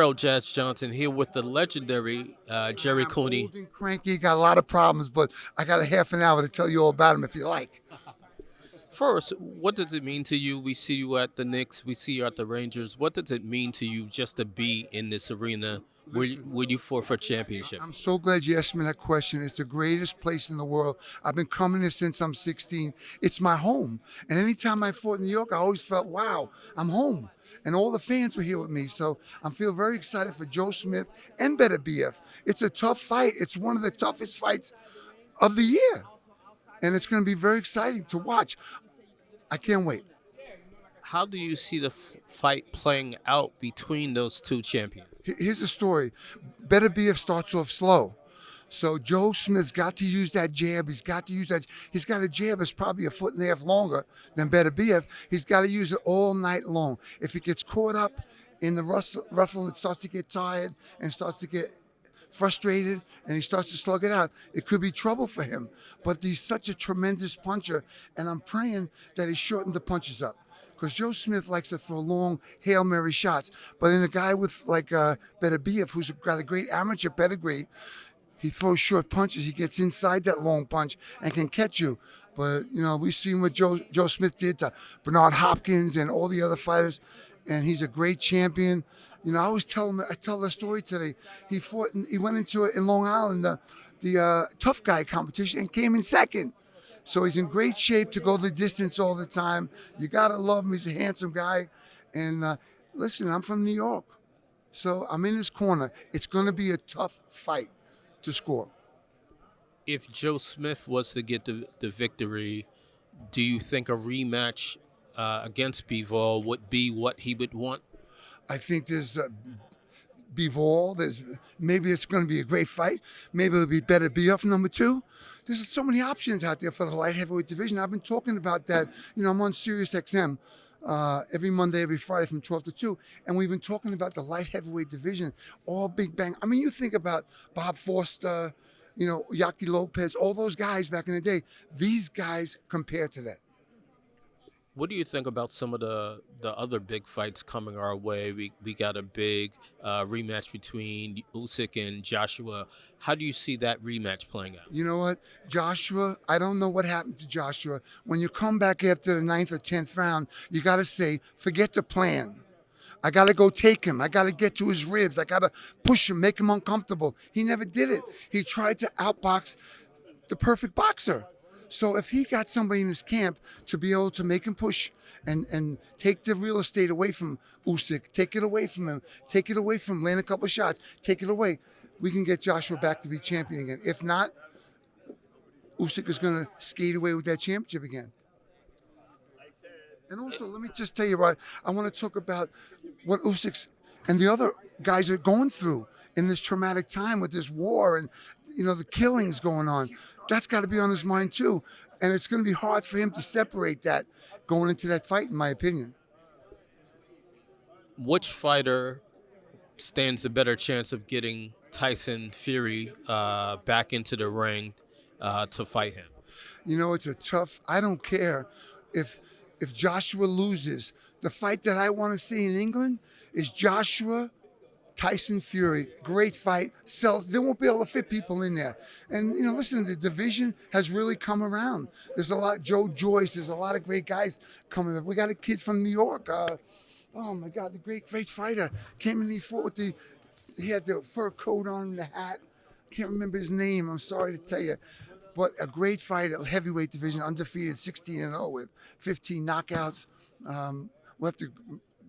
Terrell Jazz Johnson here with the legendary Gerry I'm Cooney. old and cranky, got a lot of problems, but I got a half an hour to tell you all about them if you like. First, what does it mean to you? We see you at the Knicks, we see you at the Rangers. What does it mean to you just to be in this arena where you for championship? I'm so glad you asked me that question. It's the greatest place in the world. I've been coming here since I'm 16. It's my home. And anytime I fought in New York, I always felt, wow, I'm home. And all the fans were here with me. So I feel very excited for Joe Smith and Beterbiev. It's a tough fight. It's one of the toughest fights of the year. And it's going to be very exciting to watch. I can't wait. How do you see the fight playing out between those two champions? Here's the story. Beterbiev starts off slow. So Joe Smith's got to use that jab. He's got to use that. He's got a jab that's probably a foot and a half longer than Beterbiev. He's got to use it all night long. If he gets caught up in the ruffle and starts to get tired and starts to get frustrated and he starts to slug it out, it could be trouble for him. But he's such a tremendous puncher, and I'm praying that he shortened the punches up. Because Joe Smith likes to throw long Hail Mary shots. But in a guy with like Beterbiev, who's got a great amateur pedigree, he throws short punches. He gets inside that long punch and can catch you. But, you know, we've seen what Joe Smith did to Bernard Hopkins and all the other fighters, and he's a great champion. You know, I tell the story today. He went into it in Long Island, the tough guy competition, and came in second. So he's in great shape to go the distance all the time. You got to love him. He's a handsome guy. And listen, I'm from New York, so I'm in his corner. It's going to be a tough fight to score. If Joe Smith was to get the victory, do you think a rematch against Bivol would be what he would want? I think there's Bivol. Maybe it's going to be a great fight. Maybe it'll be better Beterbiev number two. There's so many options out there for the light heavyweight division. I've been talking about that. You know, I'm on Sirius XM every Monday, every Friday from 12 to 2, and we've been talking about the light heavyweight division, all big bang. I mean, you think about Bob Foster, you know, Yaki Lopez, all those guys back in the day. These guys compare to that. What do you think about some of the other big fights coming our way? We got a big rematch between Usyk and Joshua. How do you see that rematch playing out? You know what? Joshua, I don't know what happened to Joshua. When you come back after the ninth or 10th round, you got to say, forget the plan. I got to go take him. I got to get to his ribs. I got to push him, make him uncomfortable. He never did it. He tried to outbox the perfect boxer. So if he got somebody in his camp to be able to make him push and take the real estate away from Usyk, take it away from him, take it away from him, land a couple of shots, take it away, we can get Joshua back to be champion again. If not, Usyk is going to skate away with that championship again. And also, let me just tell you, right, I want to talk about what Usyk's and the other guys are going through in this traumatic time with this war and, you know, the killings going on. That's got to be on his mind too. And it's going to be hard for him to separate that going into that fight, in my opinion. Which fighter stands a better chance of getting Tyson Fury back into the ring to fight him? You know, it's a tough, I don't care if Joshua loses. The fight that I want to see in England is Joshua Tyson Fury. Great fight. Sells. They won't be able to fit people in there. And, you know, listen, the division has really come around. There's a lot, Joe Joyce, there's a lot of great guys coming up. We got a kid from New York. Oh my God, the great fighter. Came in, he fought with he had the fur coat on and the hat. Can't remember his name. I'm sorry to tell you. But a great fighter, heavyweight division, undefeated, 16-0 with 15 knockouts. We'll have to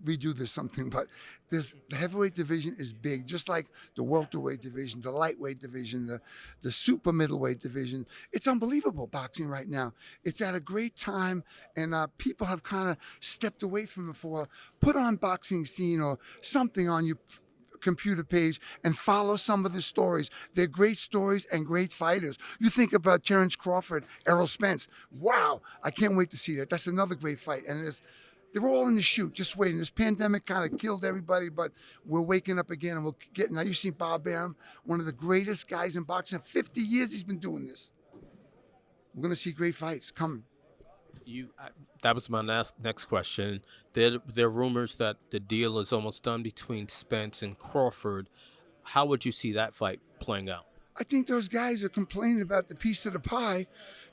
redo this something, but the heavyweight division is big, just like the welterweight division, the lightweight division, the super middleweight division. It's unbelievable, boxing right now. It's at a great time, and people have kind of stepped away from it for a while. Put on Boxing Scene or something on your computer page and follow some of the stories. They're great stories and great fighters. You think about Terrence Crawford, Errol Spence. Wow, I can't wait to see that. That's another great fight. And they're all in the chute, just waiting. This pandemic kind of killed everybody, but we're waking up again, and we'll get. Now you've seen Bob Arum, one of the greatest guys in boxing. 50 years he's been doing this. We're going to see great fights coming. That was my next question. There are rumors that the deal is almost done between Spence and Crawford. How would you see that fight playing out? I think those guys are complaining about the piece of the pie.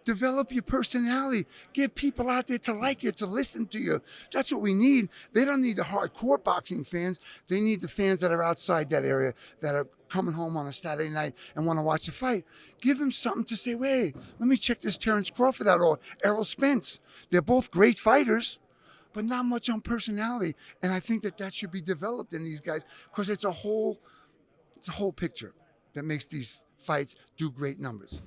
Develop your personality. Get people out there to like you, to listen to you. That's what we need. They don't need the hardcore boxing fans. They need the fans that are outside that area, that are coming home on a Saturday night and want to watch the fight. Give them something to say, wait, let me check this Terrence Crawford out or Errol Spence. They're both great fighters, but not much on personality. And I think that that should be developed in these guys because it's a whole picture that makes these fights do great numbers.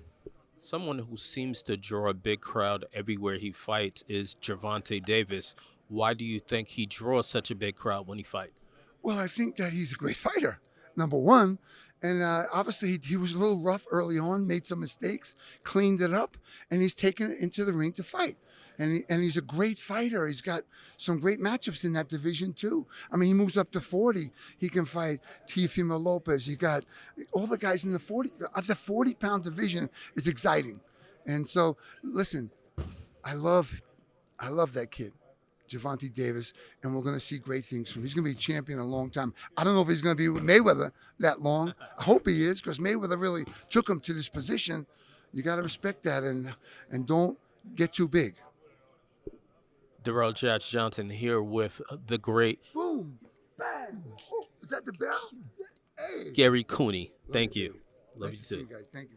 Someone who seems to draw a big crowd everywhere he fights is Gervonta Davis. Why do you think he draws such a big crowd when he fights? Well, I think that he's a great fighter, number one. And obviously, he was a little rough early on, made some mistakes, cleaned it up, and he's taken it into the ring to fight. And he's a great fighter. He's got some great matchups in that division, too. I mean, he moves up to 40. He can fight Teofimo Lopez. You got all the guys in the 40. The 40-pound division is exciting. And so, listen, I love that kid. Gervonta Davis, and we're going to see great things from him. He's going to be a champion a long time. I don't know if he's going to be with Mayweather that long. I hope he is, because Mayweather really took him to this position. You got to respect that, and don't get too big. Darrell Judge Johnson here with the great Boom, bang. Oh, is that the bell? Hey. Gerry Cooney. Thank you. Love Nice you to see too. you guys. Thank you.